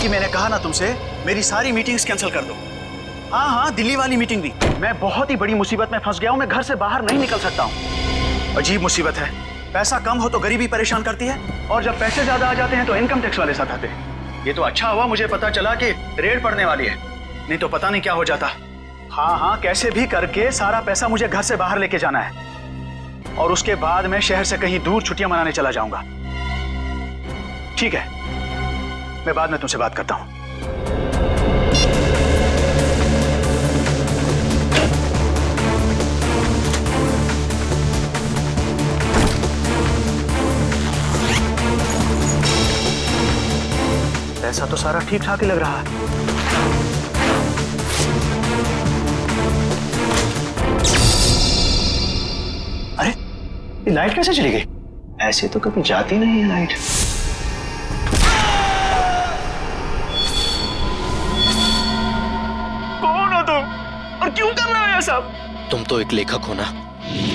कि मैंने कहा ना तुमसे, मेरी सारी मीटिंग्स कैंसिल कर दो। हाँ हाँ, दिल्ली वाली मीटिंग भी। मैं बहुत ही बड़ी मुसीबत में फंस गया हूँ, मैं घर से बाहर नहीं निकल सकता हूँ। अजीब मुसीबत है, पैसा कम हो तो गरीबी परेशान करती है, और जब पैसे ज्यादा आ जाते हैं तो इनकम टैक्स वाले साथ आते हैं। ये तो अच्छा हुआ मुझे पता चला कि रेड पड़ने वाली है, नहीं तो पता नहीं क्या हो जाता। हाँ हाँ, कैसे भी करके सारा पैसा मुझे घर से बाहर लेके जाना है, और उसके बाद मैं शहर से कहीं दूर छुट्टियां मनाने चला जाऊंगा। ठीक है, मैं बाद में तुमसे बात करता हूं। पैसा तो सारा ठीक ठाक ही लग रहा है। अरे, ये लाइट कैसे चली गई? ऐसे तो कभी जाती नहीं है लाइट। कौन हो तुम और क्यों कर रहे हो ये सब? तुम तो एक लेखक हो ना,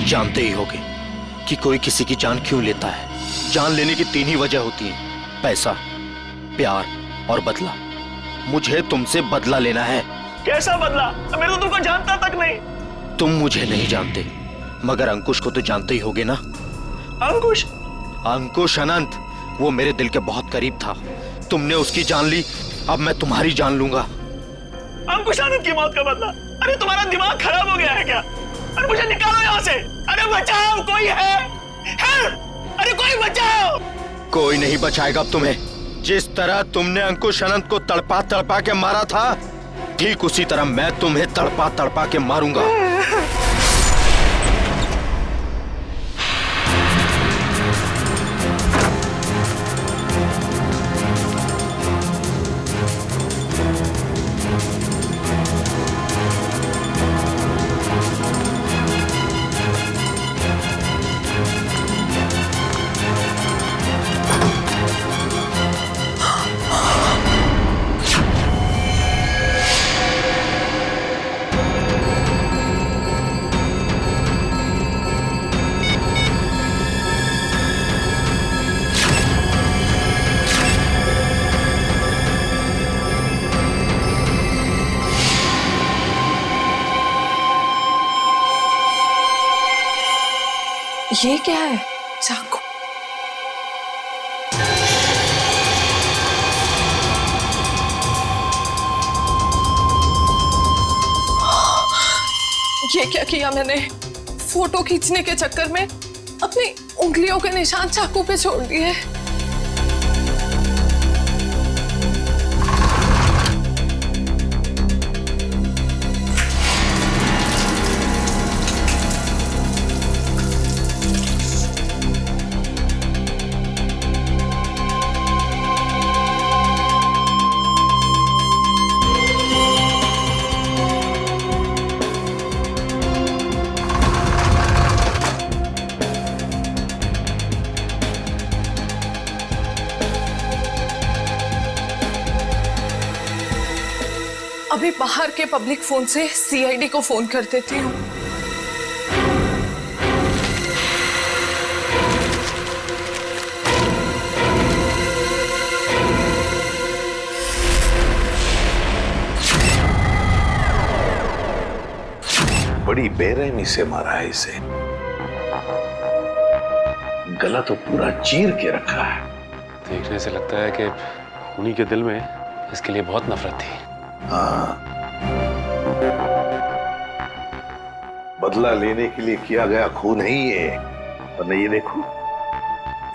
जानते ही होगे कि कोई किसी की जान क्यों लेता है। जान लेने की 3 ही वजह होती है, पैसा, प्यार और बदला। मुझे तुमसे बदला लेना है। कैसा बदला? मैं तो तुमको जानता तक नहीं। तुम मुझे नहीं जानते, मगर अंकुश को तो जानते ही होगे ना। अंकुश? अंकुश अनंत, वो मेरे दिल के बहुत करीब था। तुमने उसकी जान ली, अब मैं तुम्हारी जान लूंगा। अंकुश आनंद की मौत का बदला? अरे तुम्हारा दिमाग खराब हो गया है क्या? अरे मुझे निकालो यहाँ से। अरे बचाओ, कोई है? अरे कोई बचाओ। कोई नहीं बचाएगा अब तुम्हें। जिस तरह तुमने अंकुश अनंत को तड़पा तड़पा के मारा था, ठीक उसी तरह मैं तुम्हें तड़पा तड़पा के मारूंगा। ये क्या है? चाकू? ये क्या किया मैंने? फोटो खींचने के चक्कर में अपनी उंगलियों के निशान चाकू पे छोड़ दिए। अभी बाहर के पब्लिक फोन से सीआईडी को फोन कर देती हूँ। बड़ी बेरहमी से मारा है इसे। गला तो पूरा चीर के रखा है। देखने से लगता है कि उन्हीं के दिल में इसके लिए बहुत नफरत थी। हाँ, बदला लेने के लिए किया गया खून है ये। और ये देखो,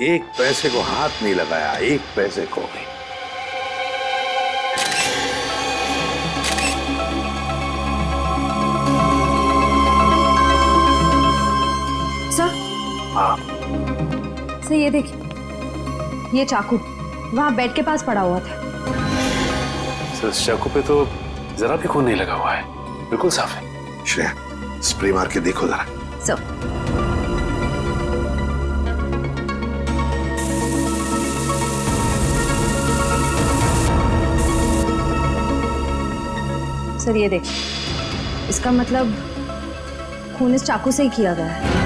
एक पैसे को हाथ नहीं लगाया, एक पैसे को भी। सर, हाँ सर ये देखिए, ये चाकू वहां बेड के पास पड़ा हुआ था। सर, इस चाकू पे तो जरा भी खून नहीं लगा हुआ है, बिल्कुल साफ है। श्रेया, स्प्रे मार के देखो जरा। सर, सर ये देखिए, इसका मतलब खून इस चाकू से ही किया गया है।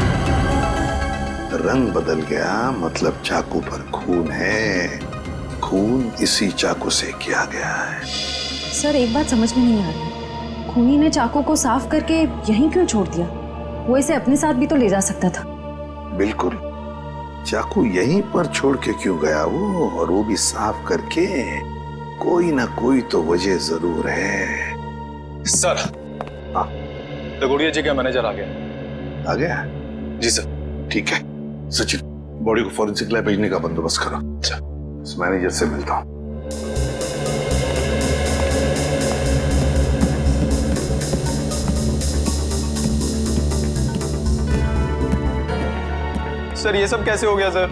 रंग बदल गया, मतलब चाकू पर खून है। खून इसी चाकू से किया गया है। सर एक बात समझ में नहीं आ रही, खूनी ने चाकू को साफ करके यहीं क्यों छोड़ दिया? वो इसे अपने साथ भी तो ले जा सकता था। बिल्कुल, चाकू यहीं पर छोड़ के क्यों गया वो, और वो भी साफ करके? कोई ना कोई तो वजह जरूर है। सर, हाँ, दगोड़िया जी का मैनेजर आ गया। आ गया? जी सर। ठीक है सचिन, बॉडी को फॉरेंसिक लैब भेजने का बंदोबस्त करो। अच्छा। इस मैनेजर से मिलता हूँ। सर ये सब कैसे हो गया सर?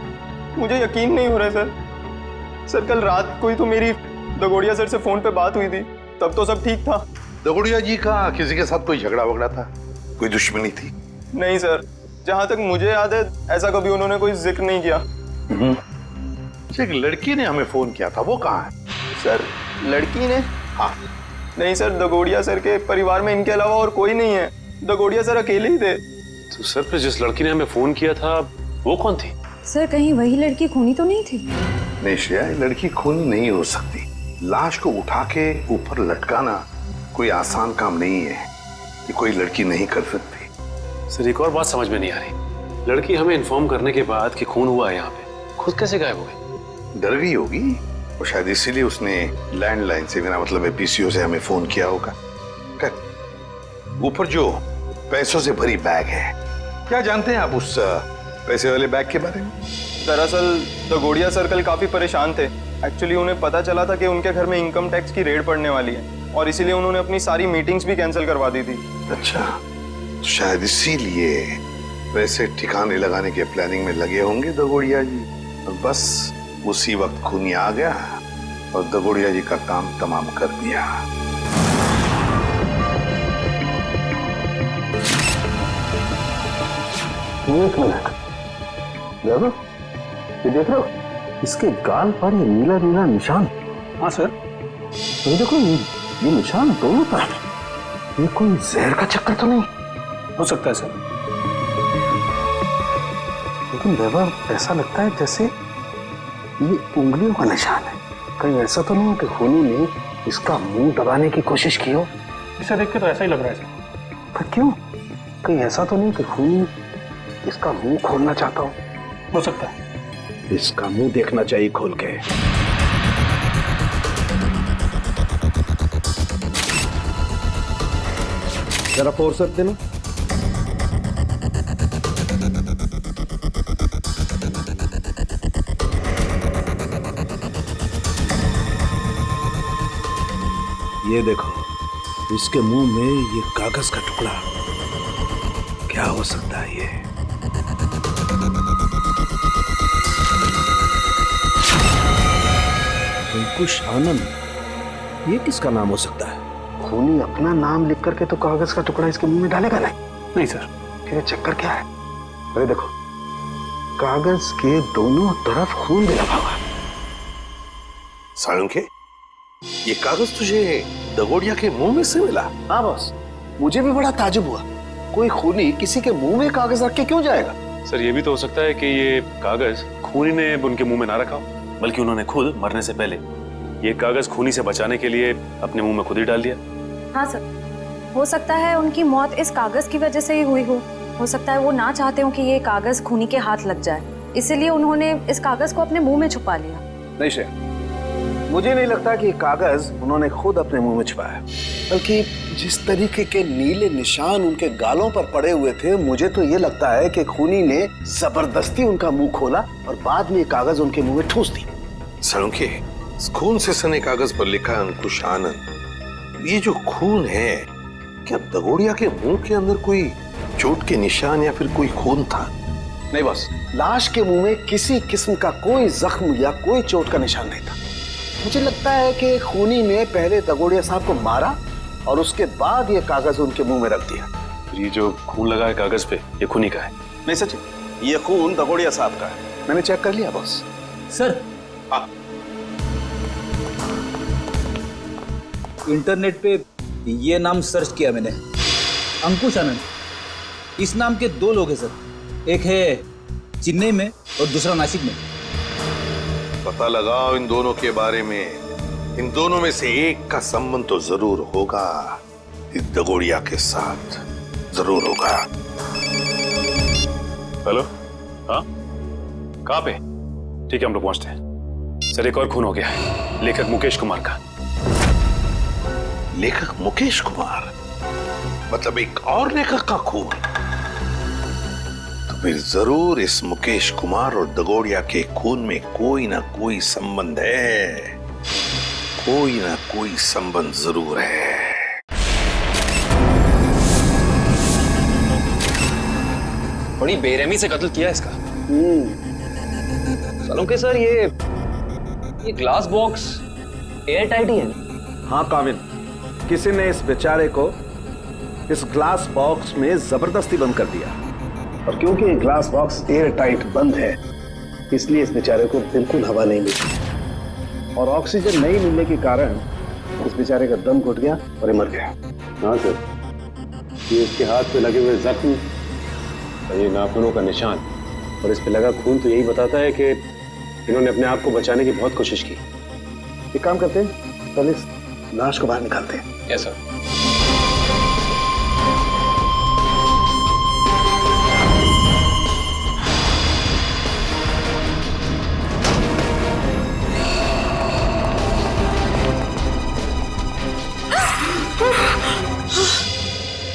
मुझे यकीन नहीं हो रहा है सर। सर कल रात को ही तो मेरी दगोड़िया सर से फोन पे बात हुई थी, तब तो सब ठीक था। दगोड़िया जी का किसी के साथ कोई झगड़ा वगड़ा था? कोई दुश्मनी थी? नहीं सर, जहां तक मुझे याद है ऐसा कभी उन्होंने कोई जिक्र नहीं किया। एक लड़की ने हमें फोन किया था, वो कहाँ है? सर लड़की ने? हाँ। नहीं सर, दगोड़िया सर के परिवार में इनके अलावा और कोई नहीं है। दगोड़िया सर अकेले ही थे। तो सर फिर जिस लड़की ने हमें फोन किया था वो कौन थी? सर कहीं वही लड़की खूनी तो नहीं थी? नहीं श्रेया, लड़की खूनी नहीं हो सकती। लाश को उठा के ऊपर लटकाना कोई आसान काम नहीं है, ये कोई लड़की नहीं कर सकती। सर एक और बात समझ में नहीं आ रही, लड़की हमें इन्फॉर्म करने के बाद कि खून हुआ है यहाँ पे, खुद कैसे गायब हो गई? डर गई होगी और शायद इसीलिए उसने लैंडलाइन से, मेरा मतलब है पीसीओ से हमें फोन किया होगा। ऊपर जो पैसों से भरी बैग है, क्या जानते हैं आप उस पैसे वाले बैग के बारे में? दरअसल दगोड़िया सर कल काफी परेशान थे। एक्चुअली उन्हें पता चला था कि उनके घर में इनकम टैक्स की रेड पड़ने वाली है और इसीलिए उन्होंने अपनी सारी मीटिंग्स भी कैंसिल करवा दी थी। अच्छा, तो शायद इसीलिए पैसे ठिकाने लगाने के प्लानिंग में लगे होंगे दगोड़िया जी। और बस उसी वक्त खूनी आ गया और दगोड़िया जी का काम तमाम कर दिया। एक मिनट, देखो ये देख रहे हो, इसके गाल पर ये नीला नीला निशान। हाँ सर। ये देखो, ये निशान दोनों तरफ। ये कोई जहर का चक्कर तो नहीं हो सकता है सर, लेकिन वैभव ऐसा लगता है जैसे ये उंगलियों का निशान है। कहीं ऐसा तो नहीं है कि खूनी ने इसका मुंह दबाने की कोशिश की हो? इसे देख के तो ऐसा ही लग रहा है सर। पर क्यों? कहीं ऐसा तो नहीं कि खूनी इसका मुंह खोलना चाहता हो सकता है। इसका मुंह देखना चाहिए खोल के। जरा फोर्स देना। ये देखो, इसके मुंह में ये कागज का टुकड़ा, क्या हो सकता है ये? अंकुश आनंद, ये किसका नाम हो सकता है? खूनी अपना नाम लिख करके तो कागज का टुकड़ा इसके मुंह में डालेगा नहीं सर। फिर ये चक्कर क्या है? अरे देखो, कागज के दोनों तरफ खून भी लगा हुआ है। साळुंखे, ये कागज तुझे दगोड़िया के मुंह में से मिला? हाँ बॉस, मुझे भी बड़ा ताजुब हुआ। कोई खूनी किसी के मुंह में कागज रख के क्यों जाएगा? सर ये भी तो हो सकता है कि ये कागज खूनी ने उनके मुंह में ना रखा, बल्कि उन्होंने खुद मरने से पहले ये कागज खूनी से बचाने के लिए अपने मुंह में खुद ही डाल दिया। हाँ सर, हो सकता है उनकी मौत इस कागज की वजह से ही हुई हो सकता है वो ना चाहते हो कि ये कागज खूनी के हाथ लग जाए, इसीलिए उन्होंने इस कागज को अपने मुंह में छुपा लिया। नहीं श्रेया, मुझे नहीं लगता कि ये कागज उन्होंने खुद अपने मुंह में छुपाया, बल्कि जिस तरीके के नीले निशान उनके गालों पर पड़े हुए थे, मुझे तो ये लगता है कि खूनी ने जबरदस्ती उनका मुंह खोला और बाद में ये कागज उनके मुंह में ठूस दी। साळुंखे, खून से सने कागज पर लिखा है अंकुश आनंद। ये जो खून है, क्या दगोड़िया के मुंह के अंदर कोई चोट के निशान या फिर कोई खून था? नहीं बस, लाश के मुंह में किसी किस्म का कोई जख्म या कोई चोट का निशान नहीं था। मुझे लगता है कि खूनी ने पहले दगोड़िया साहब को मारा और उसके बाद ये कागज उनके मुंह में रख दिया। ये जो खून लगा है कागज पे, ये खूनी का है? नहीं सचिन, ये खून दगोड़िया साहब का है। मैंने चेक कर लिया बॉस। सर, इंटरनेट पे ये नाम सर्च किया मैंने, अंकुश आनंद। इस नाम के 2 लोग हैं सर, एक है चेन्नई में और दूसरा नासिक में। पता लगाओ इन दोनों के बारे में। इन दोनों में से एक का संबंध तो जरूर होगा, इस दगोड़िया के साथ जरूर होगा। हेलो, हाँ, कहाँ पे? ठीक है, हम लोग पहुंचते हैं। सर, एक और खून हो गया है, लेखक मुकेश कुमार का। लेखक मुकेश कुमार? मतलब एक और लेखक का खून? तो फिर जरूर इस मुकेश कुमार और दगोड़िया के खून में कोई ना कोई संबंध है, कोई ना कोई संबंध जरूर है। बड़ी बेरहमी से कत्ल किया इसका। सलोंके सर, ये ग्लास बॉक्स एयर टाइट ही है। हाँ काविन, किसी ने इस बेचारे को इस ग्लास बॉक्स में जबरदस्ती बंद कर दिया, और क्योंकि ये ग्लास बॉक्स एयर टाइट बंद है, इसलिए इस बेचारे को बिल्कुल हवा नहीं मिली, और ऑक्सीजन नहीं मिलने के कारण इस बेचारे का दम घुट गया और ये मर गया। हाँ सर, ये इसके हाथ पे लगे हुए जख्म, ये नाखूनों का निशान और इस पे लगा खून तो यही बताता है कि इन्होंने अपने आप को बचाने की बहुत कोशिश की। एक काम करते हैं, पहले इस लाश को बाहर निकालते हैं। Yes sir.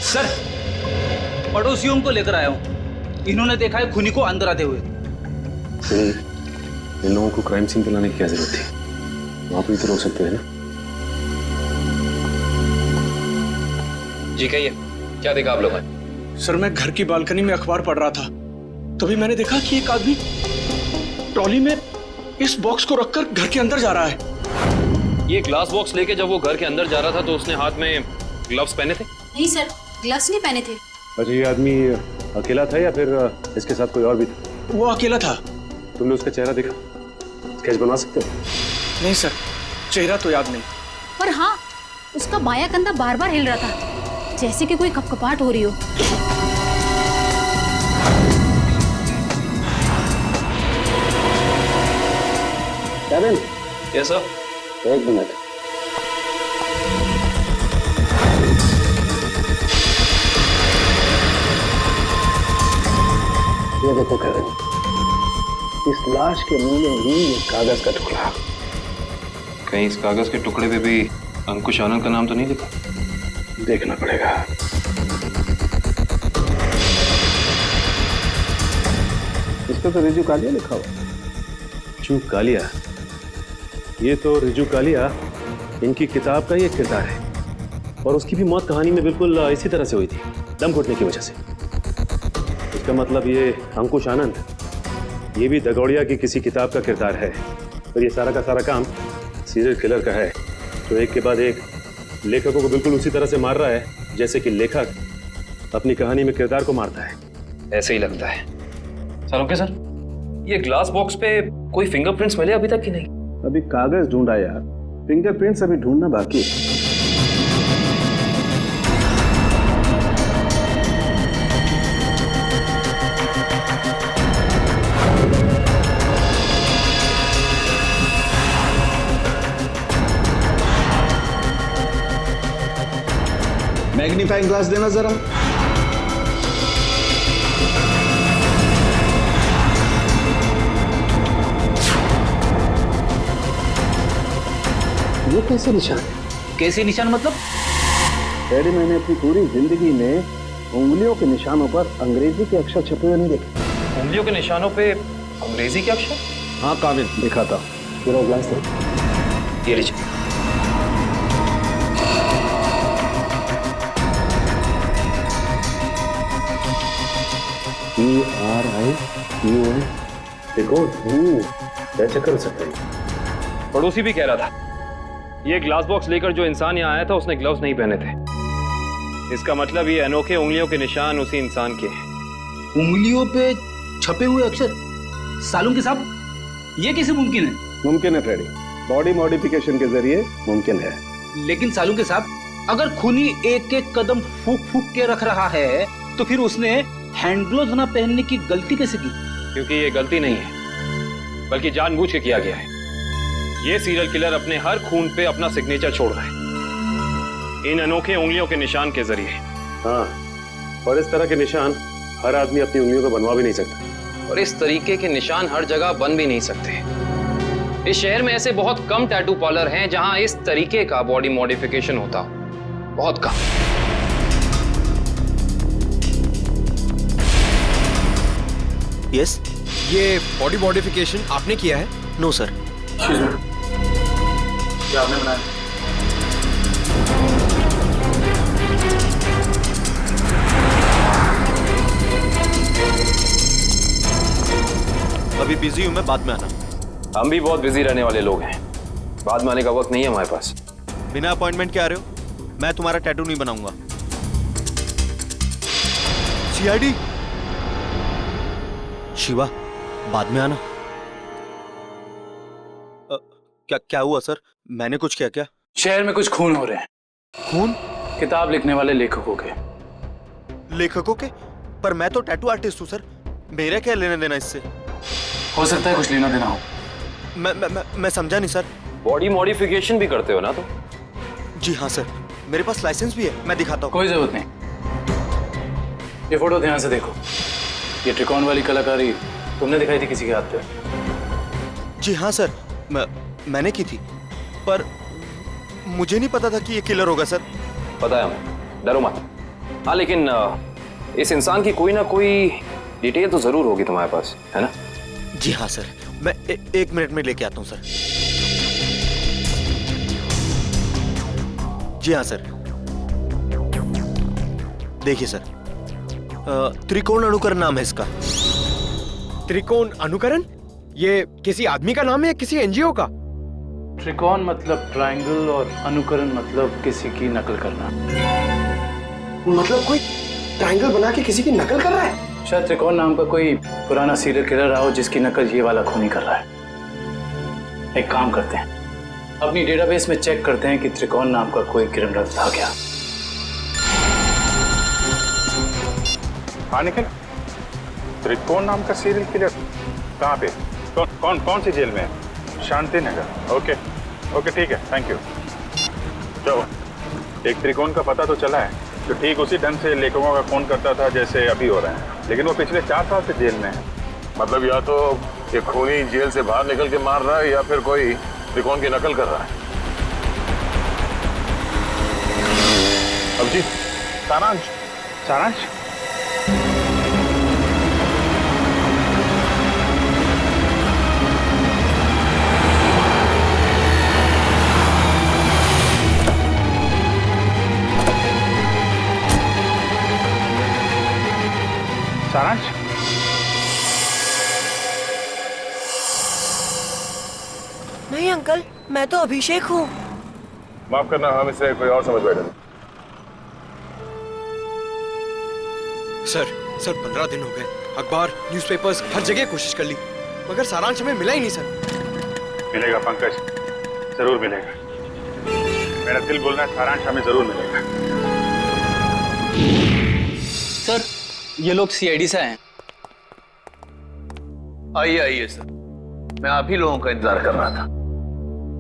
सर, पड़ोसियों को लेकर आया हूँ। इन्होंने देखा है खूनी को अंदर आते हुए। इन लोगों को क्राइम सीन पे लाने की क्या जरूरत थी? वहां पर भी तो रोक सकते थे ना। जी कहिए, क्या देखा आप लोगों ने? सर, मैं घर की बालकनी में अखबार पढ़ रहा था, तभी मैंने देखा कि एक आदमी ट्रॉली में इस बॉक्स को रखकर घर के अंदर जा रहा है। ये ग्लास बॉक्स लेके जब वो घर के अंदर जा रहा था तो उसने हाथ में ग्लव्स पहने थे? नहीं सर, ग्लव्स नहीं पहने थे। अच्छा, ये आदमी अकेला था या फिर इसके साथ कोई और भी था? वो अकेला था। तुमने उसका चेहरा देखा? स्केच बना सकते हो? नहीं सर, चेहरा तो याद नहीं। पर हाँ, उसका बायां कंधा बार बार हिल रहा था, जैसे कि कोई कपकपाहट हो रही हो। कैविन, यस सर। एक मिनट। ये देखो कैविन, इस लाश के मुंह में ही एक कागज का टुकड़ा। कहीं इस कागज के टुकड़े पे भी अंकुश आनंद का नाम तो नहीं लिखा? देखना पड़ेगा। इस पे तो रिजू कालिया लिखा हुआ। रिजू कालिया? ये तो रिजू कालिया इनकी किताब का ही एक किरदार है, और उसकी भी मौत कहानी में बिल्कुल इसी तरह से हुई थी, दम घुटने की वजह से। इसका मतलब ये अंकुश आनंद, ये भी दगोड़िया की किसी किताब का किरदार है, और ये सारा का सारा काम सीरियल किलर का है, तो एक के बाद एक लेखकों को बिल्कुल उसी तरह से मार रहा है जैसे कि लेखक अपनी कहानी में किरदार को मारता है। ऐसे ही लगता है। सलोंके सर, ये ग्लास बॉक्स पे कोई फिंगरप्रिंट्स मिले अभी तक कि नहीं? अभी कागज ढूंढा यार, फिंगरप्रिंट्स अभी ढूंढना बाकी है। मैग्नीफाइंग ग्लास देना जरा। ये कैसे निशान है? कैसे निशान मतलब? डैडी, मैंने अपनी पूरी जिंदगी में उंगलियों के निशानों पर अंग्रेजी के अक्षर छपे हुए नहीं देखे। उंगलियों के निशानों पे अंग्रेजी के अक्षर? हाँ काविन, दिखाता हूँ। पूरा ग्लास दे। ये लीजिए। ERIUN देखो, कैसे कर सकते हैं? पड़ोसी भी कह रहा था, ये ग्लास बॉक्स लेकर जो इंसान यहाँ आया था उसने ग्लव्स नहीं पहने थे। इसका मतलब ये अनोखे उंगलियों के निशान उसी इंसान के हैं। उंगलियों पे छपे हुए अक्षर? सालुंके साहब, ये कैसे मुमकिन है? मुमकिन है फ्रेडी, बॉडी मॉडिफिकेशन के जरिए मुमकिन है। लेकिन सालुंके साहब, अगर खूनी एक एक कदम फूक फूक के रख रहा है तो फिर उसने हैंड ग्लोव्स ना पहनने की गलती कैसे की? क्योंकि ये गलती नहीं है, बल्कि जानबूझ के किया गया है। ये सीरियल किलर अपने हर खून पे अपना सिग्नेचर छोड़ रहा है, इन अनोखे उंगलियों के निशान के जरिए। हाँ, और इस तरह के निशान हर आदमी अपनी उंगलियों पर बनवा भी नहीं सकता। और इस तरीके के निशान हर जगह बन भी नहीं सकते। इस शहर में ऐसे बहुत कम टैटू पार्लर हैं जहां इस तरीके का बॉडी मॉडिफिकेशन होता हो, बहुत कम। यस, ये बॉडी मॉडिफिकेशन आपने किया है? No sir. क्या आपने बनाया? अभी बिजी हूं मैं, बाद में आना। हम भी बहुत बिजी रहने वाले लोग हैं, बाद में आने का वक्त नहीं है हमारे पास। बिना अपॉइंटमेंट के आ रहे हो? मैं तुम्हारा टैटू नहीं बनाऊंगा। सीआईडी शिवा, बाद में आना। क्या हुआ सर? मैंने कुछ किया क्या? शहर में कुछ खून हो रहे हैं। खून? किताब लिखने वाले लेखकों के। लेखकों के? पर मैं तो टैटू आर्टिस्ट हूँ सर, मेरा क्या लेना देना इससे? हो सकता है कुछ लेना देना हो। मैं समझा नहीं सर। बॉडी मॉडिफिकेशन भी करते हो ना तुम? जी हाँ सर, मेरे पास लाइसेंस भी है, मैं दिखाता हूँ। कोई जरूरत नहीं। ये फोटो ध्यान से देखो। ये त्रिकोण वाली कलाकारी तुमने दिखाई थी किसी के हाथ पे? जी हाँ सर, मैंने की थी, पर मुझे नहीं पता था कि ये किलर होगा सर। पता है हमें, डरो मत। हाँ, लेकिन इस इंसान की कोई ना कोई डिटेल तो जरूर होगी तुम्हारे पास, है ना? जी हाँ सर, मैं 1 मिनट में लेके आता हूँ सर। जी हाँ सर, देखिए सर, त्रिकोण अनुकरण नाम है इसका। त्रिकोण अनुकरण? ये किसी आदमी का नाम है या किसी एनजीओ का? त्रिकोण मतलब ट्रायंगल और अनुकरण मतलब किसी की नकल करना। मतलब कोई ट्रायंगल बना के किसी की नकल कर रहा है? शायद त्रिकोण नाम का कोई पुराना सीरियल किलर रहा हो जिसकी नकल ये वाला खूनी कर रहा है। एक काम करते हैं, अपनी डेटाबेस में चेक करते हैं कि त्रिकोण नाम का कोई क्रिमिनल था क्या। हाँ निखिल, त्रिकोण नाम का सीरियल किलर कहाँ पे? कौन सी जेल में है? शांति नगर। ओके ठीक है, थैंक यू। चलो, एक त्रिकोण का पता तो चला है, तो ठीक उसी ढंग से लेखकों का खून करता था जैसे अभी हो रहा है, लेकिन वो पिछले 4 साल से जेल में है। मतलब या तो ये खूनी जेल से बाहर निकल के मार रहा है या फिर कोई त्रिकोण की नकल कर रहा है। अभिजीत, सारांश सारांश? नहीं अंकल, मैं तो अभिषेक हूँ। माफ करना, हम इसे कोई और समझ बैठे। सर 15 दिन हो गए, अखबार, न्यूज़पेपर्स, हर जगह कोशिश कर ली, मगर सारांश हमें मिला ही नहीं सर। मिलेगा पंकज, जरूर मिलेगा। मेरा दिल बोल रहा है सारांश हमें जरूर मिलेगा। सर, ये लोग सीआईडी से आए हैं। आइए सर, मैं आप ही लोगों का इंतजार कर रहा था।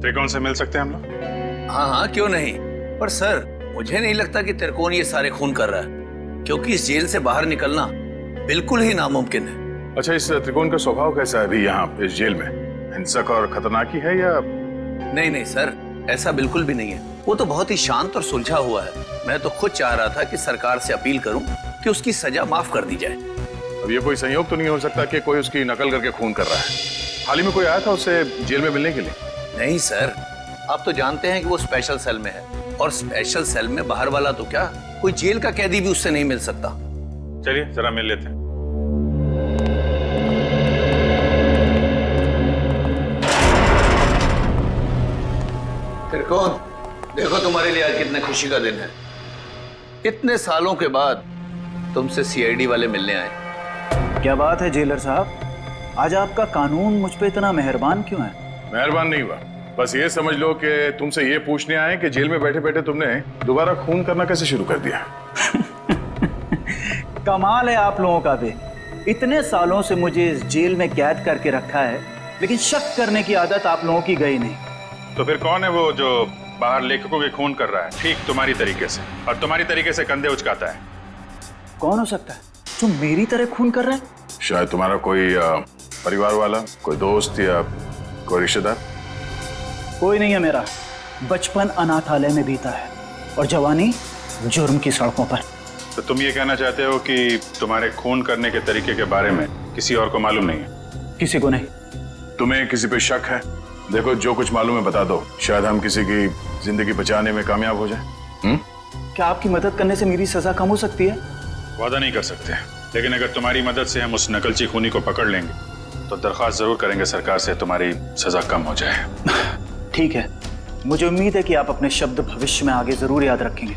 त्रिकोण से मिल सकते हैं हम लोग? हाँ, क्यों नहीं। पर सर, मुझे नहीं लगता कि त्रिकोण ये सारे खून कर रहा है, क्योंकि इस जेल से बाहर निकलना बिल्कुल ही नामुमकिन है। अच्छा, इस त्रिकोण का स्वभाव कैसा है अभी यहाँ इस जेल में? हिंसक और खतरनाक ही है या? नहीं सर, ऐसा बिल्कुल भी नहीं है। वो तो बहुत ही शांत और सुलझा हुआ है। मैं तो खुद चाह रहा था कि सरकार से अपील करूं कि उसकी सजा माफ कर दी जाए। अब ये कोई संयोग तो नहीं हो सकता कि कोई उसकी नकल करके खून कर रहा है? हाल ही में कोई आया था उससे जेल में मिलने के लिए? नहीं सर, आप तो जानते हैं कि वो स्पेशल सेल में है, और स्पेशल सेल में बाहर वाला तो क्या, कोई जेल का कैदी भी उससे नहीं मिल सकता। चलिए जरा मिल लेते हैं। त्रिकोण, देखो तुम्हारे लिए आज कितने खुशी का दिन है। इतने सालों के बाद तुमसे सीआईडी वाले मिलने आए। क्या बात है जेलर साहब, आज आपका कानून मुझ पे इतना मेहरबान क्यों है? मेहरबान नहीं हुआ, बस ये समझ लो कि तुमसे ये पूछने आए कि जेल में बैठे बैठे तुमने दोबारा खून करना कैसे शुरू कर दिया। कमाल है आप लोगों का भी। इतने सालों से मुझे इस जेल में कैद करके रखा है, लेकिन शक करने की आदत आप लोगों की गई नहीं। तो फिर कौन है वो जो बाहर लेखकों के खून कर रहा है ठीक तुम्हारी तरीके से, और तुम्हारी तरीके से कंधे उचकाता है? कौन हो सकता है जो मेरी तरह खून कर रहा है? शायद तुम्हारा कोई परिवार वाला, कोई दोस्त या कोई रिश्तेदार। कोई नहीं है मेरा। बचपन अनाथालय में बीता है और जवानी जुर्म की सड़कों पर। तो तुम ये कहना चाहते हो कि तुम्हारे खून करने के तरीके के बारे में किसी और को मालूम नहीं है? किसी को नहीं। तुम्हें किसी पे शक है? देखो, जो कुछ मालूम है बता दो, शायद हम किसी की जिंदगी बचाने में कामयाब हो जाए। क्या आपकी मदद करने से मेरी सजा कम हो सकती है? वादा नहीं कर सकते, लेकिन अगर तुम्हारी मदद से हम उस नकलची खूनी को पकड़ लेंगे तो दरख्वास्त जरूर करेंगे सरकार से तुम्हारी सजा कम हो जाए। ठीक है, मुझे उम्मीद है कि आप अपने शब्द भविष्य में आगे जरूर याद रखेंगे।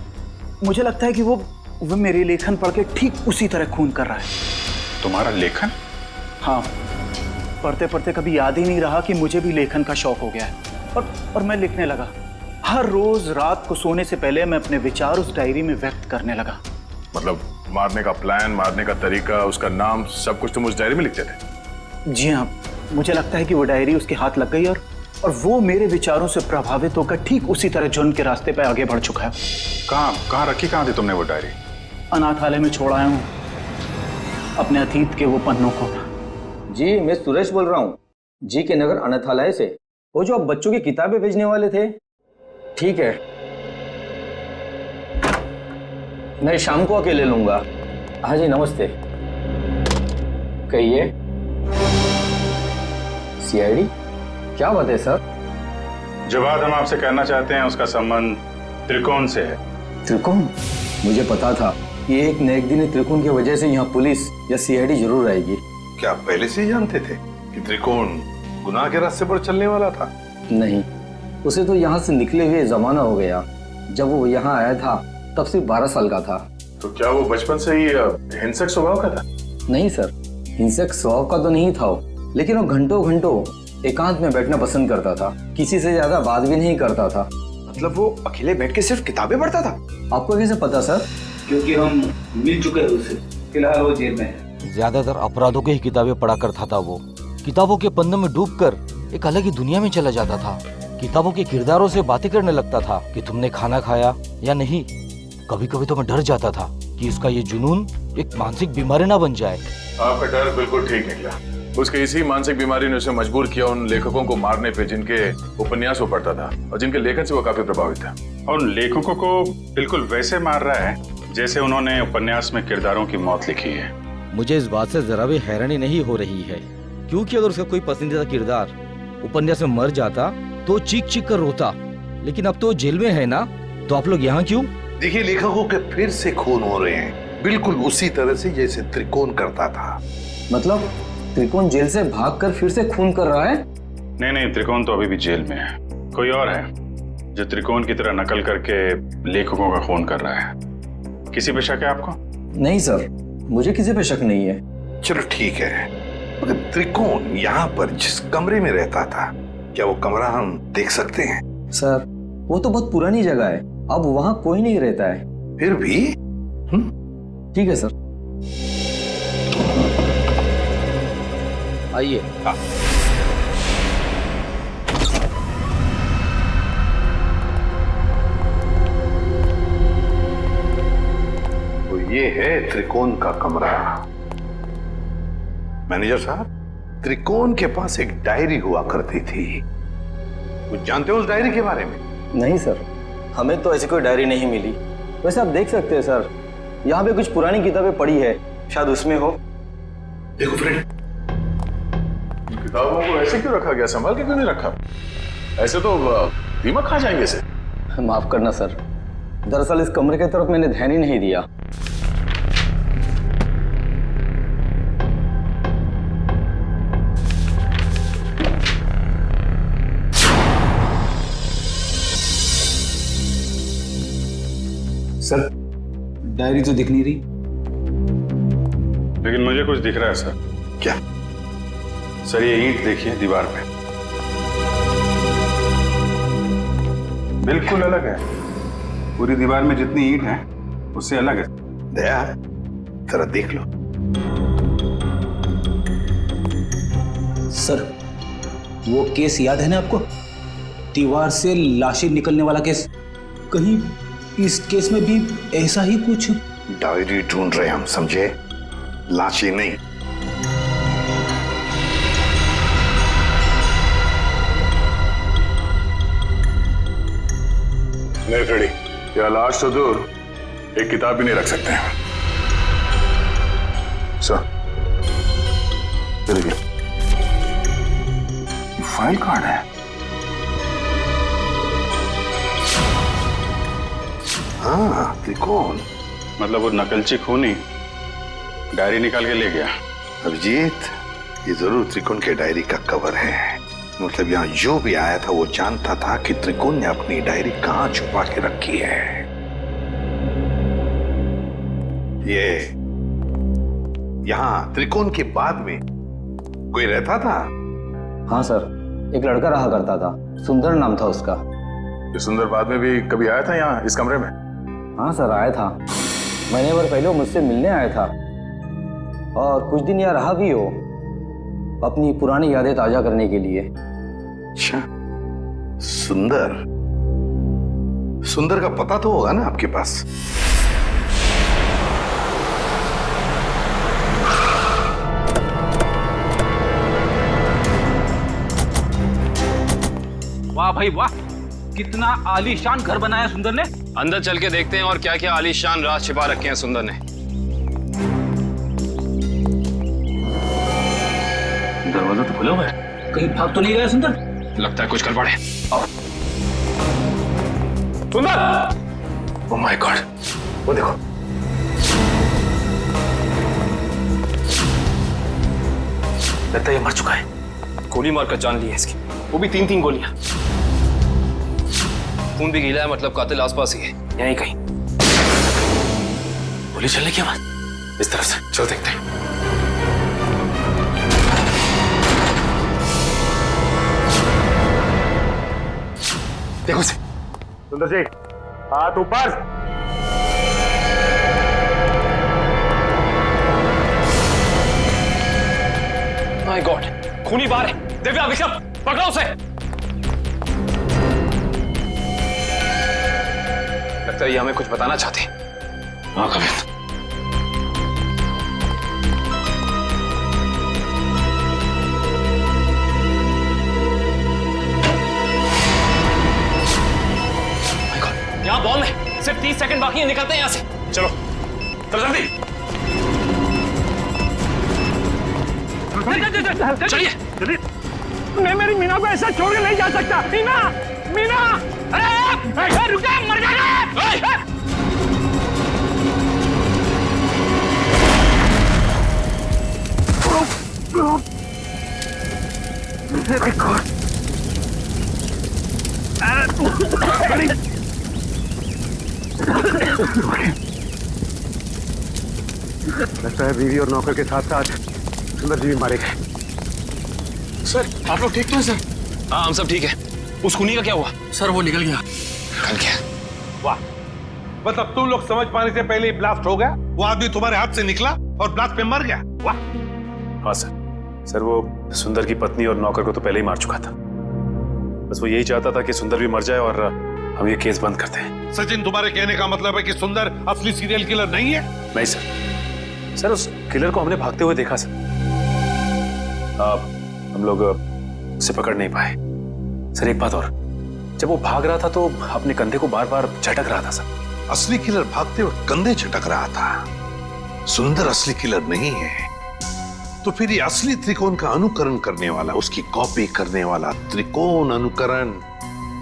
मुझे लगता है कि वो मेरी लेखन पढ़ के ठीक उसी तरह खून कर रहा है। तुम्हारा लेखन? हाँ, पढ़ते पढ़ते कभी याद ही नहीं रहा कि मुझे भी लेखन का शौक हो गया है और मैं लिखने लगा। हर रोज रात को सोने से पहले मैं अपने विचार उस डायरी में व्यक्त करने लगा। मतलब मारने का प्लान, मारने का तरीका, उसका नाम, सब कुछ तुम उस डायरी में लिखते थे? जी हाँ, मुझे लगता है कि वो डायरी उसके हाथ लग गई और वो मेरे विचारों से प्रभावित होकर ठीक उसी तरह जुर्म के रास्ते पर आगे बढ़ चुका है। कहाँ रखी कहाँ थी तुमने वो डायरी? अनाथालय में छोड़ आया हूँ अपने अतीत के वो पन्नों को। जी, मैं सुरेश बोल रहा हूँ, जी के नगर अनाथालय से। वो जो आप बच्चों की किताबें भेजने वाले थे। ठीक है, मैं शाम को आके ले लूंगा। हाँ जी, नमस्ते। कहिए। सीआईडी? क्या बात है सर? जो बात हम आपसे कहना चाहते हैं उसका संबंध त्रिकोण से है। त्रिकोण? मुझे पता था कि एक न एक दिन त्रिकोण की वजह से यहाँ पुलिस या सीआईडी जरूर आएगी। क्या आप पहले से ही जानते थे कि त्रिकोण गुनाह के रास्ते पर चलने वाला था? नहीं, उसे तो यहाँ से निकले हुए जमाना हो गया। जब वो यहाँ आया था तब सिर्फ 12 साल का था। तो क्या वो बचपन से ही हिंसक स्वभाव का था? नहीं सर, हिंसक स्वभाव का तो नहीं था वो, लेकिन वो घंटों घंटों एकांत में बैठना पसंद करता था। किसी से ज्यादा बात भी नहीं करता था। मतलब वो अकेले बैठ के सिर्फ किताबें पढ़ता था? आपको कैसे पता सर? क्योंकि हम मिल चुके हैं उससे। फिलहाल वो जेल में है। ज्यादातर अपराधों की ही किताबें पढ़ा करता था वो। किताबों के पन्नों में डूबकर एक अलग ही दुनिया में चला जाता था। किताबों के किरदारों से बातें करने लगता था कि तुमने खाना खाया या नहीं। कभी कभी तो मैं डर जाता था कि उसका ये जुनून एक मानसिक बीमारी ना बन जाए। आपका डर बिल्कुल ठीक निकला। उसके इसी मानसिक बीमारी ने उसे मजबूर किया उन लेखकों को मारने पे जिनके उपन्यास वो पढ़ता था और जिनके लेखन से वो काफी प्रभावित था। और उन लेखकों को बिल्कुल वैसे मार रहा है जैसे उन्होंने उपन्यास में किरदारों की मौत लिखी है। मुझे इस बात से जरा भी हैरानी नहीं हो रही है, क्योंकि अगर उसका कोई पसंदीदा किरदार उपन्यास में मर जाता तो चीख चीख कर रोता, लेकिन अब तो जेल में है ना, तो आप लोग यहाँ क्यों? देखिए, लेखकों के फिर से खून हो रहे हैं, बिल्कुल उसी तरह से जैसे त्रिकोण करता था। मतलब त्रिकोण जेल से भागकर फिर से खून कर रहा है? नहीं, त्रिकोण तो अभी भी जेल में है। कोई और है जो त्रिकोण की तरह नकल करके लेखकों का खून कर रहा है। किसी पे शक है आपको? नहीं सर, मुझे किसी पे शक नहीं है। चलो ठीक है, मगर त्रिकोण यहाँ पर जिस कमरे में रहता था, क्या वो कमरा हम देख सकते हैं? सर, वो तो बहुत पुरानी जगह है, अब वहाँ कोई नहीं रहता है। फिर भी ठीक है सर, आइए। तो ये है त्रिकोण का कमरा। मैनेजर साहब, त्रिकोण के पास एक डायरी हुआ करती थी, कुछ जानते हो उस डायरी के बारे में? नहीं सर, हमें तो ऐसी कोई डायरी नहीं मिली। वैसे आप देख सकते हैं सर, यहाँ पे कुछ पुरानी किताबें पड़ी है, शायद उसमें हो। देखो फ्रेंड, किताबों को ऐसे क्यों रखा गया? संभाल के क्यों नहीं रखा? ऐसे तो दीमक खा जाएंगे इसे। माफ करना सर, दरअसल इस कमरे की तरफ मैंने ध्यान ही नहीं दिया। सर, डायरी तो दिख नहीं रही। लेकिन मुझे कुछ दिख रहा है सर। क्या? सर, ये ईंट देखिए दीवार पे, बिल्कुल अलग है। पूरी दीवार में जितनी ईंट है उससे अलग है। दया, जरा देख लो। सर, वो केस याद है ना आपको? दीवार से लाशें निकलने वाला केस, कहीं इस केस में भी ऐसा ही कुछ? डायरी ढूंढ रहे हम, समझे? लाशें नहीं। नहीं फ्रेडी, या लाश तो दूर, एक किताब भी नहीं रख सकते हैं। सर, फाइल कार्ड है। हाँ, त्रिकोण। मतलब वो नकलची खूनी डायरी निकाल के ले गया। अभिजीत, ये जरूर त्रिकोण के डायरी का कवर है। मतलब यहाँ जो भी आया था वो जानता था कि त्रिकोण ने अपनी डायरी कहाँ छुपा के रखी है। ये यहाँ त्रिकोण के बाद में कोई रहता था? हाँ सर, एक लड़का रहा करता था, सुंदर नाम था उसका। ये सुंदर बाद में भी कभी आया था यहाँ इस कमरे में? हाँ सर, आया था। महीने भर पहले वो मुझसे मिलने आया था और कुछ दिन यहाँ रहा भी हो, अपनी पुरानी यादें ताजा करने के लिए। अच्छा, सुंदर। सुंदर का पता तो होगा ना आपके पास? वाह भाई वाह, कितना आलीशान घर बनाया सुंदर ने। अंदर चल के देखते हैं और क्या क्या आलीशान राज छिपा रखे हैं सुंदर ने। दरवाजा तो खुला हुआ है, कहीं भाग तो नहीं गया सुंदर? लगता है कुछ गड़बड़ है। सुंदर! ओह माय गॉड, वो देखो। लगता है ये मर चुका है। गोली मारकर जान ली है इसकी, वो भी 3-3 गोलियां। खून भी गीला है, मतलब कातिल आसपास ही है, यहीं कहीं। गोली चलने की आवाज इस तरफ से, चलो देखते हैं। देखो से। सुंदर जी, हाथ ऊपर। माय गॉड, खूनी बाहर है। दिव्या, विक्रम, पकड़ो उसे। लगता है ये हमें कुछ बताना चाहते हैं। हाँ कमित। यहाँ बॉम्ब है, सिर्फ 30 सेकंड बाकी है, निकलते हैं यहाँ से। चलो जल्दी। चलिए जल्दी। मैं मेरी मीना को ऐसा छोड़ के नहीं जा सकता। मीना, मीना, अरे रुक जा, मर जाएगा। लगता है बीवी और नौकर के साथ साथ सुंदर जी भी मारे गए। सर, आप लोग ठीक तो हैं सर? हाँ, हम सब ठीक है। उस खूनी का क्या हुआ? सर, वो निकल गया। निकल गया? वाह, मतलब तुम लोग समझ पाने से पहले ही ब्लास्ट हो गया। वो आदमी तुम्हारे हाथ से निकला और ब्लास्ट में मर गया। वाह। हाँ सर, वो सुंदर की पत्नी और नौकर को तो पहले ही मार चुका था। बस वो यही चाहता था कि सुंदर भी मर जाए और हम ये केस बंद करते हैं। सचिन, तुम्हारे कहने का मतलब है कि सुंदर असली सीरियल किलर नहीं है? नहीं सर, उस किलर को हमने भागते हुए देखा सर। हम लोग उसे पकड़ नहीं पाए। सर एक बात और, जब वो भाग रहा था तो अपने कंधे को बार बार झटक रहा था सर। असली किलर भागते हुए कंधे झटक रहा था। सुंदर असली किलर नहीं है तो फिर ये असली त्रिकोण का अनुकरण करने वाला, उसकी कॉपी करने वाला त्रिकोण अनुकरण,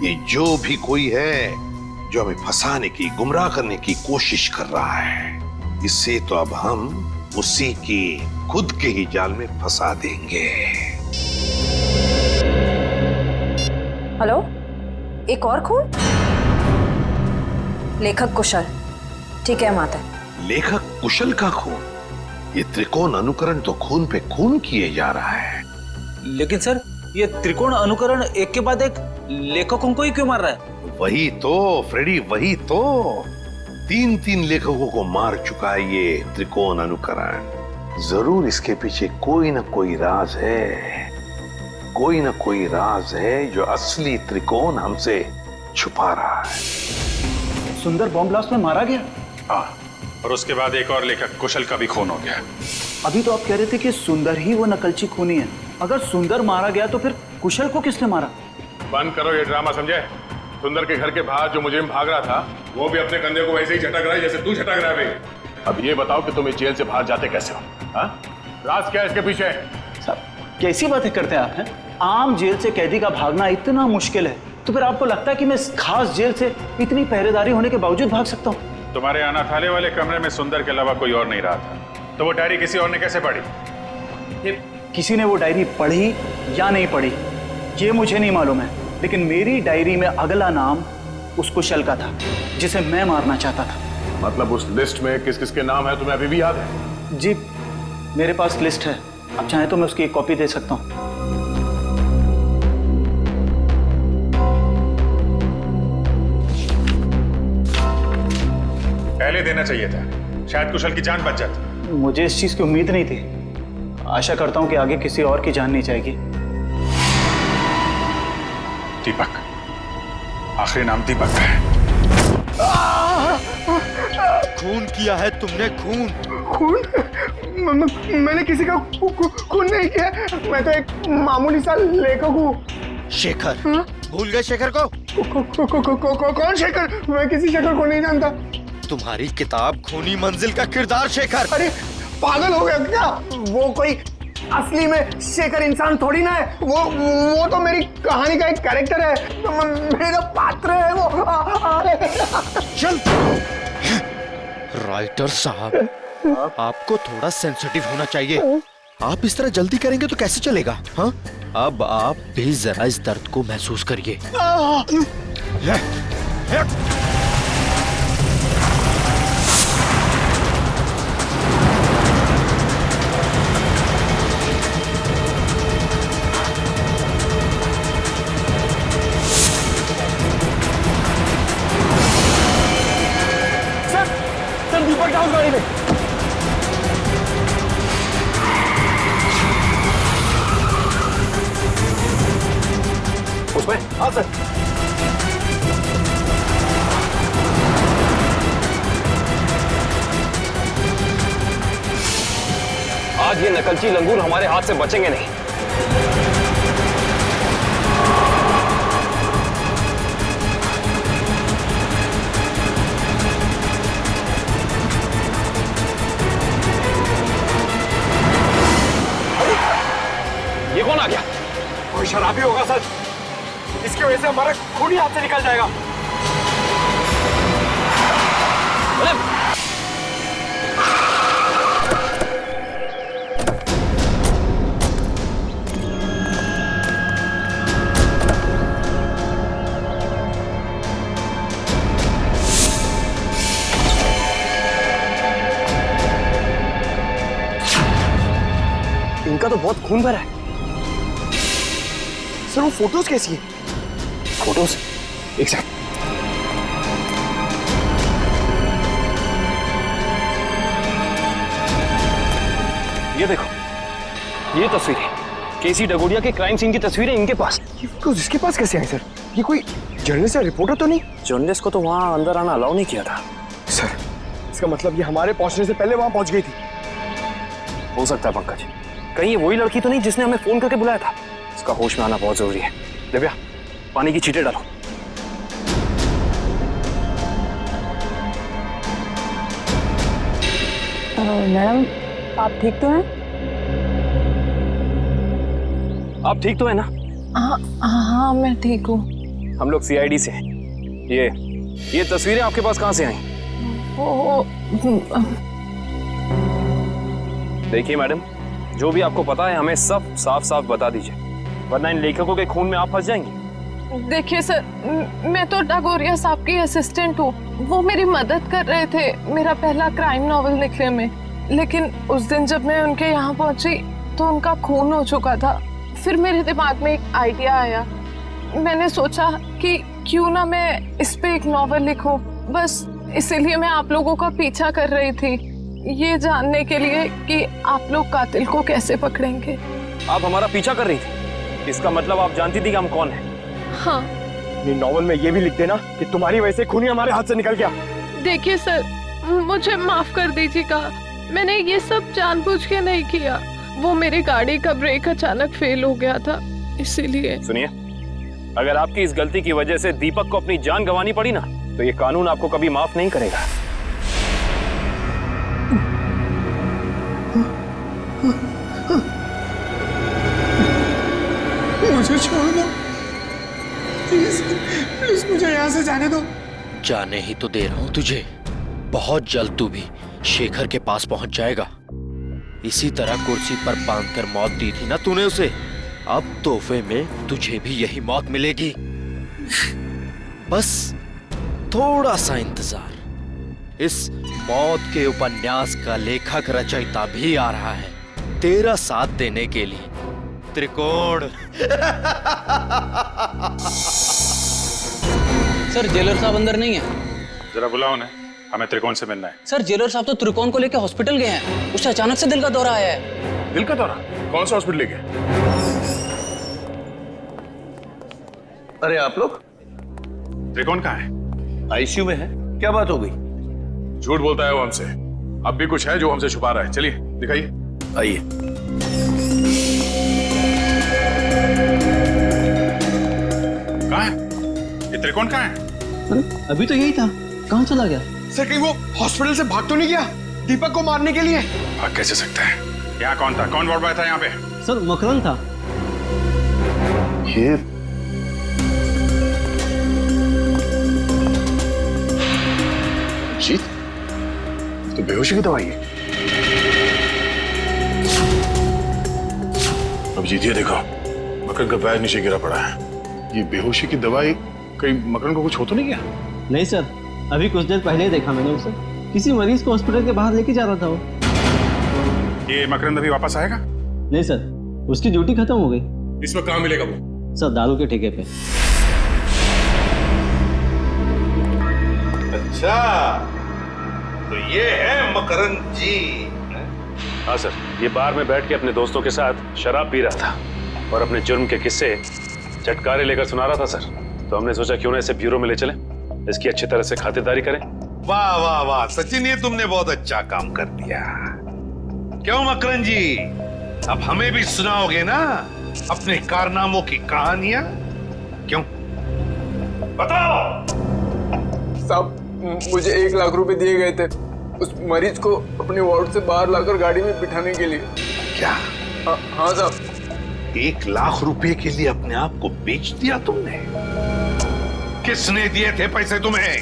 ये जो भी कोई है जो हमें फंसाने की, गुमराह करने की कोशिश कर रहा है, इससे तो अब हम उसी की खुद के ही जाल में फंसा देंगे। हेलो, एक और खून? लेखक कुशल। ठीक है माता। लेखक कुशल का खून? ये त्रिकोण अनुकरण तो खून पे खून किए जा रहा है। लेकिन सर, ये त्रिकोण अनुकरण एक के बाद एक लेखकों को ही क्यों मार रहा है? वही तो फ्रेडी, वही तो 3-3 लेखकों को मार चुका है ये त्रिकोण अनुकरण। जरूर इसके पीछे कोई ना कोई राज है, कोई ना कोई राज है जो असली त्रिकोण हमसे छुपा रहा है। सुंदर बॉम्ब ब्लास्ट में मारा गया? हाँ, और उसके बाद एक और लेखक कुशल का भी खून हो गया। अभी तो आप कह रहे थे कि सुंदर ही वो नकलची खूनी है। अगर सुंदर मारा गया तो फिर कुशल को किसने मारा? बंद करो ये ड्रामा, समझे? सुंदर के घर के बाहर जो मुजरिम भाग रहा था वो भी अपने कंधे को वैसे ही झटक रहा है जैसे तू झटक रहा है भाई। अब ये बताओ कि तुम इस जेल से बाहर जाते कैसे हो? हाँ, राज क्या है इसके पीछे? साहब कैसी बातें करते हैं आप? हैं आम जेल से कैदी का भागना इतना मुश्किल है, तो फिर आपको लगता है कि मैं इस खास जेल से इतनी पहरेदारी होने के बावजूद भाग सकता हूँ? तुम्हारे अनाथालय वाले कमरे में सुंदर के अलावा कोई और नहीं रहा था, तो वो डायरी किसी और ने कैसे पढ़ी? किसी ने वो डायरी पढ़ी या नहीं पढ़ी ये मुझे नहीं मालूम है, लेकिन मेरी डायरी में अगला नाम उस कुशल का था जिसे मैं मारना चाहता था। मतलब उस लिस्ट में किस किस के नाम है तुम्हें अभी भी याद है? जी मेरे पास लिस्ट है, आप चाहें तो मैं उसकी एक कॉपी दे सकता हूँ। पहले देना चाहिए था, शायद कुशल की जान बच जाती। मुझे इस चीज की उम्मीद नहीं थी। आशा करता हूं कि आगे किसी और की जान नहीं जाएगी। दीपक, आखिरी नाम दीपक का है। खून किया है तुमने, खून। मैंने किसी का खून नहीं किया, मैं तो एक मामूली सा लेखक हूँ। शेखर, भूल गए शेखर को? कौन शेखर? मैं किसी शेखर को नहीं जानता। तुम्हारी किताब खूनी मंजिल का किरदार शेखर। अरे पागल हो गया क्या? वो कोई असली में शेखर इंसान थोड़ी ना है, वो तो मेरी कहानी का एक कैरेक्टर है, मेरा पात्र है वो। चल राइटर साहब, आपको थोड़ा सेंसिटिव होना चाहिए। आप इस तरह जल्दी करेंगे तो कैसे चलेगा? हाँ, अब आप भी जरा इस दर्द को महसूस करिए। सर दीपक का उस गाड़ी में। उसमें? हाँ सर। आज ये नकलची लंगूर हमारे हाथ से बचेंगे नहीं। ये कौन आ गया? कोई शराबी होगा सर, इसकी वजह से हमारा खून ही हाथ से निकल जाएगा। इनका तो बहुत खून भरा है। सर वो फोटोज कैसी है? फोटोज एक सेकंड। ये देखो, ये तस्वीरें केसी डगोडिया के क्राइम सीन की तस्वीरें इनके पास। ये फोटोज इसके पास कैसे आई सर? ये कोई जर्नलिस्ट या रिपोर्टर तो नहीं? जर्नलिस्ट को तो वहां अंदर आना अलाउ नहीं किया था। सर इसका मतलब ये हमारे पहुंचने से पहले वहां पहुंच गई थी। हो सकता है पंकज, कहीं ये वही लड़की तो नहीं जिसने हमें फोन करके बुलाया था? इसका होश में आना बहुत जरूरी है। दिव्या, पानी की छींटे डालो। मैडम आप ठीक तो हैं? आप ठीक तो है ना? हाँ मैं ठीक हूँ। हम लोग सीआईडी से हैं। ये तस्वीरें आपके पास कहाँ से आई? देखिए मैडम, जो भी आपको पता है हमें सब साफ साफ बता दीजिए, वरना इन लेखकों के खून में आप फंस जाएंगे। देखिए सर, मैं तो डागोरिया साहब की असिस्टेंट हूँ। वो मेरी मदद कर रहे थे मेरा पहला क्राइम नॉवेल लिखने में, लेकिन उस दिन जब मैं उनके यहाँ पहुंची तो उनका खून हो चुका था। फिर मेरे दिमाग में एक आइडिया आया, मैंने सोचा कि क्यों ना मैं इस पे एक नॉवेल लिखूं। बस इसीलिए मैं आप लोगों का पीछा कर रही थी, ये जानने के लिए कि आप लोग कातिल को कैसे पकड़ेंगे। आप हमारा पीछा कर रही थी? इसका मतलब आप जानती थी कि हम कौन हैं? हाँ। अपनी नॉवल में ये भी लिख देना कि तुम्हारी वजह से खूनी हमारे हाथ से निकल गया। देखिए सर, मुझे माफ कर दीजिएगा, मैंने ये सब जानबूझ के नहीं किया। वो मेरी गाड़ी का ब्रेक अचानक फेल हो गया था, इसीलिए। सुनिए, अगर आपकी इस गलती की वजह से दीपक को अपनी जान गंवानी पड़ी ना, तो ये कानून आपको कभी माफ नहीं करेगा। मुझे छोड़ दो प्लीज, प्लीज मुझे यहाँ से जाने दो। जाने ही तो दे रहा हूं तुझे। बहुत जल्द तू भी शेखर के पास पहुंच जाएगा। इसी तरह कुर्सी पर बांधकर मौत दी थी ना तूने उसे, अब तोहफे में तुझे भी यही मौत मिलेगी। बस थोड़ा सा इंतजार। इस मौत के उपन्यास का लेखक रचयिता भी आ रहा है तेरा साथ देने के लिए। त्रिकोण। सर जेलर साहब अंदर नहीं है। जरा बुलाओ उन्हें, हमें त्रिकोण से मिलना है। सर जेलर साहब तो त्रिकोण को लेकर हॉस्पिटल गए हैं, उसे अचानक से दिल का दौरा आया है। दिल का दौरा? कौन सा हॉस्पिटल लेके? अरे आप लोग? त्रिकोण कहाँ है? आईसीयू में है। क्या बात हो गई? झूठ बोलता है वो हमसे। अब भी कुछ है जो हमसे छुपा रहा है। चलिए दिखाइए। आइए। कहाँ है ये त्रिकोण? कहाँ है? अभी तो यही था, कहाँ चला गया? सर कहीं वो हॉस्पिटल से भाग तो नहीं गया दीपक को मारने के लिए? भाग कैसे सकता है? यहाँ कौन था? कौन वार्ड बॉय था यहाँ पे? सर मकरंद था। ये जीत तो बेहोशी की दवाई है। अब जीत ये देखो, मकरन का पैर नीचे गिरा पड़ा है। ये बेहोशी की दवाई कहीं मकरन को कुछ हो तो नहीं गया? नहीं सर, अभी कुछ देर पहले ही देखा मैंने उसे। किसी मरीज को हॉस्पिटल के बाहर लेके जा रहा था वो। ये मकरन अभी वापस आएगा? नहीं सर, उसकी ड्यूटी खत्म हो गई। इसमें कहाँ मिलेगा वो? सर दारू के ठेके पे। अच्छा, तो ये है मकरन जी। हाँ सर, ये बार में बैठ के अपने दोस्तों के साथ शराब पी रहा था और अपने जुर्म के किस्से चटकारे लेकर सुना रहा था सर। तो हमने सोचा क्यों ना इसे ब्यूरो में ले चले, इसकी अच्छी तरह से खातिरदारी करें। वाह वाह वाह सचिन, ये तुमने बहुत अच्छा काम कर दिया। क्यों मकरन जी, अब हमें भी सुनाओगे ना अपने कारनामों की कहानियां? क्यों, बताओ। साहब मुझे 1 लाख रुपए दिए गए थे उस मरीज को अपने वार्ड से बाहर लाकर गाड़ी में बिठाने के लिए। क्या? हाँ साहब। 1 लाख रुपए के लिए अपने आप को बेच दिया तुमने? किसने दिए थे पैसे तुम्हें?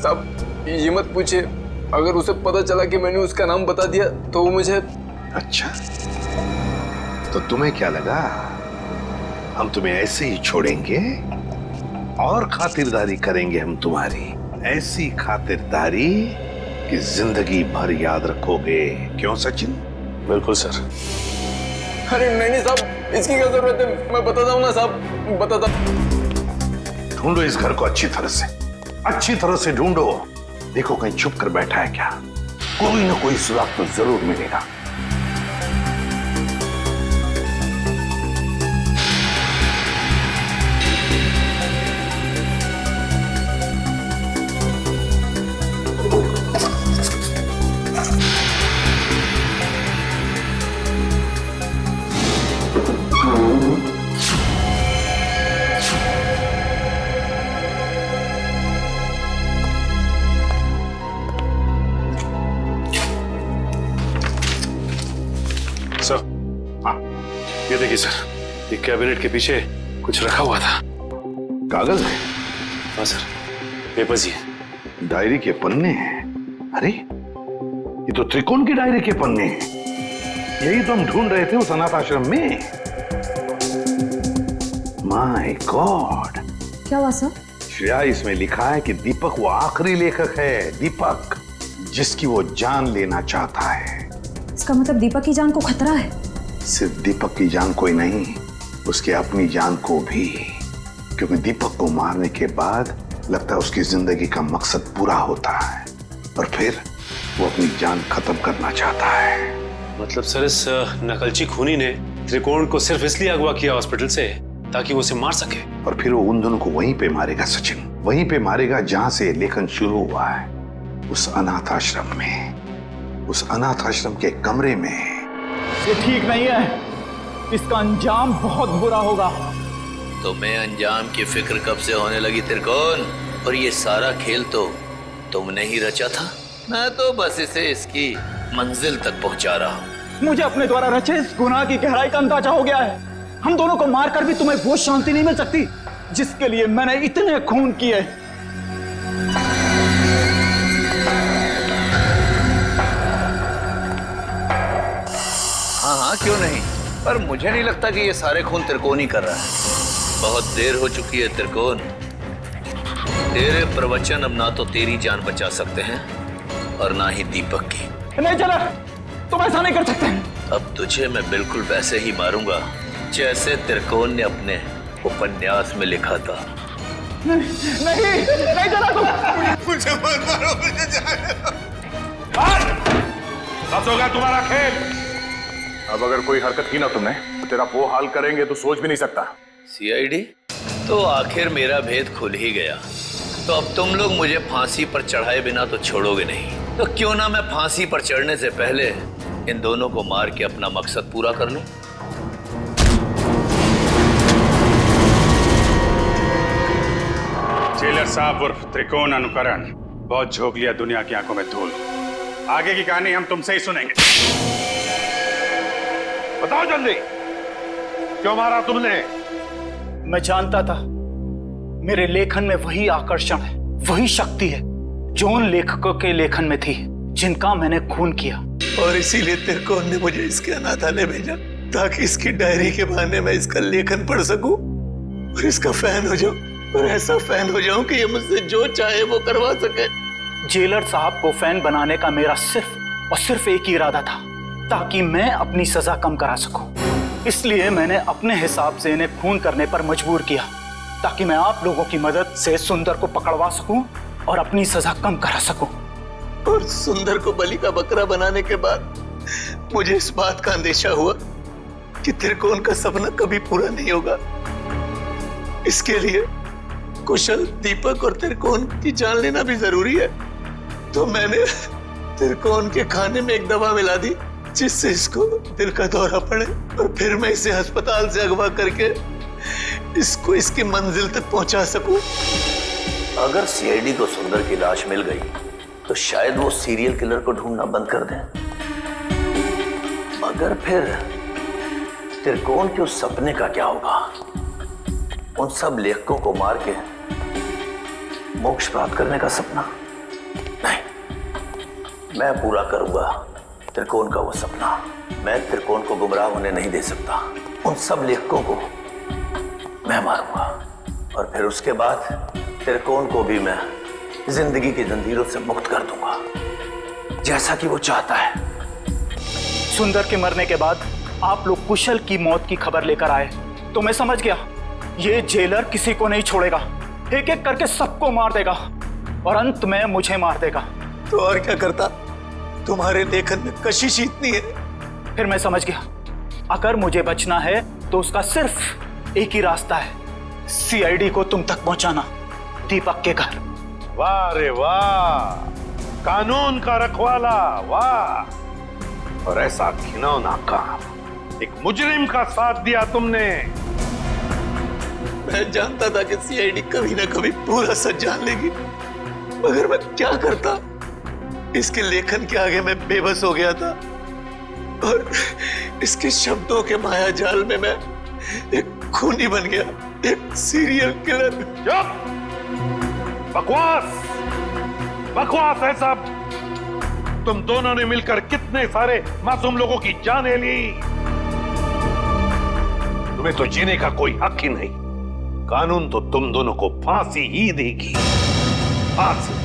साहब ये मत पूछे, अगर उसे पता चला कि मैंने उसका नाम बता दिया तो वो मुझे। अच्छा, तो तुम्हें क्या लगा हम तुम्हें ऐसे ही छोड़ेंगे? और खातिरदारी करेंगे हम तुम्हारी, ऐसी खातिरदारी कि जिंदगी भर याद रखोगे। क्यों सचिन? बिल्कुल सर। अरे नहीं साहब, इसकी क्या जरूरत है, मैं बताता हूँ ना साहब, बताता। ढूंढो इस घर को अच्छी तरह से ढूंढो। देखो कहीं छुप कर बैठा है क्या? कोई ना कोई सुराग तो जरूर मिलेगा। सर, हाँ ये देखिए सर, ये कैबिनेट के पीछे कुछ रखा हुआ था। कागज है? हाँ सर, पेपर्स ही है। डायरी के पन्ने हैं? अरे ये तो त्रिकोण की डायरी के पन्ने हैं। यही तो हम ढूंढ रहे थे उस अनाथ आश्रम में। My God. क्या हुआ सर? श्रेया, इसमें लिखा है कि दीपक वो आखिरी लेखक है, दीपक जिसकी वो जान लेना चाहता है। इसका मतलब दीपक की जान को खतरा है? सिर्फ दीपक की जान को ही नहीं, उसके अपनी जान को भी। क्योंकि दीपक को मारने के बाद लगता है उसकी जिंदगी का मकसद पूरा होता है और फिर वो अपनी जान खत्म करना चाहता है। मतलब सर इस नकलची खूनी ने त्रिकोण को सिर्फ इसलिए अगवा किया हॉस्पिटल से ताकि वो उसे मार सके। और फिर वो उन दोनों को वहीं पे मारेगा सचिन, वहीं पे मारेगा जहां से लेखन शुरू हुआ है, उस अनाथ आश्रम में, उस अनाथ आश्रम के कमरे में। ये ठीक नहीं है, इसका अंजाम बहुत बुरा होगा। तुम्हें अंजाम की फिक्र कब से होने लगी त्रिकोण? और ये सारा खेल तो तुमने ही रचा था। मैं तो बस इसे इसकी मंजिल तक पहुंचा रहा हूँ। मुझे अपने द्वारा रचे इस गुनाह की गहराई का अंदाजा हो गया है। हम दोनों को मारकर भी तुम्हें वो शांति नहीं मिल सकती जिसके लिए मैंने इतने खून किए। हाँ, क्यों नहीं, पर मुझे नहीं लगता कि ये सारे खून त्रिकोण ही कर रहा है। बहुत देर हो चुकी है त्रिकोण। तेरे प्रवचन अब ना तो तेरी जान बचा सकते हैं और ना ही दीपक की। नहीं चला, तुम ऐसा नहीं कर सकते। अब तुझे मैं बिल्कुल वैसे ही मारूंगा जैसे त्रिकोण ने अपने उपन्यास में लिखा था। नहीं चला, तुम मुझे मत मारो, मुझे जाने दो। बस होगा तुम्हारा खेल। अब अगर कोई हरकत की ना तुमने तो तेरा वो हाल करेंगे तो सोच भी नहीं सकता। सीआईडी, तो आखिर मेरा भेद खुल ही गया। तो अब तुम लोग मुझे फांसी पर चढ़ाए बिना तो छोड़ोगे नहीं। तो क्यों ना मैं फांसी पर चढ़ने से पहले इन दोनों को मार के अपना मकसद पूरा कर लूं। जेलर साहब उर्फ त्रिकोण अनुकरण बहुत झोंक लिया दुनिया की आंखों में धूल। आगे की कहानी हम तुमसे ही सुनेंगे। बताओ जल्दी, क्यों मारा तुमने? मैं जानता था मेरे लेखन में वही आकर्षण है, वही शक्ति है जो उन लेखकों के लेखन में थी जिनका मैंने खून किया। और इसीलिए त्रिकोण ने मुझे इसके अनाथालय भेजा ताकि इसकी डायरी के बहाने मैं इसका लेखन पढ़ सकूं और इसका फैन हो जाऊं, और ऐसा फैन हो जाऊं कि ये मुझसे जो चाहे वो करवा सके। जेलर साहब को फैन बनाने का मेरा सिर्फ और सिर्फ एक ही इरादा था, ताकि मैं अपनी सजा कम करा सकूं। इसलिए मैंने अपने हिसाब से इन्हें खून करने पर मजबूर किया ताकि मैं आप लोगों की मदद से सुंदर को पकड़वा सकूं और अपनी सजा कम करा सकूं। और सुंदर को बलि का बकरा बनाने के बाद मुझे इस बात का अंदेशा हुआ कि त्रिकोण का सपना कभी पूरा नहीं होगा। इसके लिए कुशल, दीपक और त्रिकोण की जान लेना भी जरूरी है। तो मैंने त्रिकोण के खाने में एक दवा मिला दी जिससे इसको दिल का दौरा पड़े, और फिर मैं इसे अस्पताल से अगवा करके इसको इसकी मंजिल तक पहुंचा सकूं। अगर सीआईडी को सुंदर की लाश मिल गई तो शायद वो सीरियल किलर को ढूंढना बंद कर दें, मगर फिर त्रिकोण के उस सपने का क्या होगा? उन सब लेखकों को मार के मोक्ष प्राप्त करने का सपना? नहीं, मैं पूरा करूंगा त्रिकोण का वो सपना। मैं त्रिकोण को गुमराह होने नहीं दे सकता। उन सब लेखकों को मैं मारूंगा और फिर उसके बाद त्रिकोण को भी मैं जिंदगी की जंजीरों से मुक्त कर दूंगा, जैसा कि वो चाहता है। सुंदर के मरने के बाद आप लोग कुशल की मौत की खबर लेकर आए तो मैं समझ गया ये जेलर किसी को नहीं छोड़ेगा, एक एक करके सबको मार देगा और अंत में मुझे मार देगा। तो और क्या करता? तुम्हारे लेखन में कशिश इतनी है। फिर मैं समझ गया अगर मुझे बचना है तो उसका सिर्फ एक ही रास्ता है, सीआईडी को तुम तक पहुंचाना, दीपक के घर। वाह रे वाह, कानून का रखवाला, वाह। और ऐसा घिनौना काम, एक मुजरिम का साथ दिया तुमने। मैं जानता था कि सीआईडी कभी ना कभी पूरा सच जान लेगी, मगर मैं क्या करता? इसके लेखन के आगे मैं बेबस हो गया था और इसके शब्दों के माया जाल में मैं एक खूनी बन गया, एक सीरियल किलर। बकवास, बकवास है सब। तुम दोनों ने मिलकर कितने सारे मासूम लोगों की जानें ली। तुम्हें तो जीने का कोई हक ही नहीं। कानून तो तुम दोनों को फांसी ही देगी, फांसी।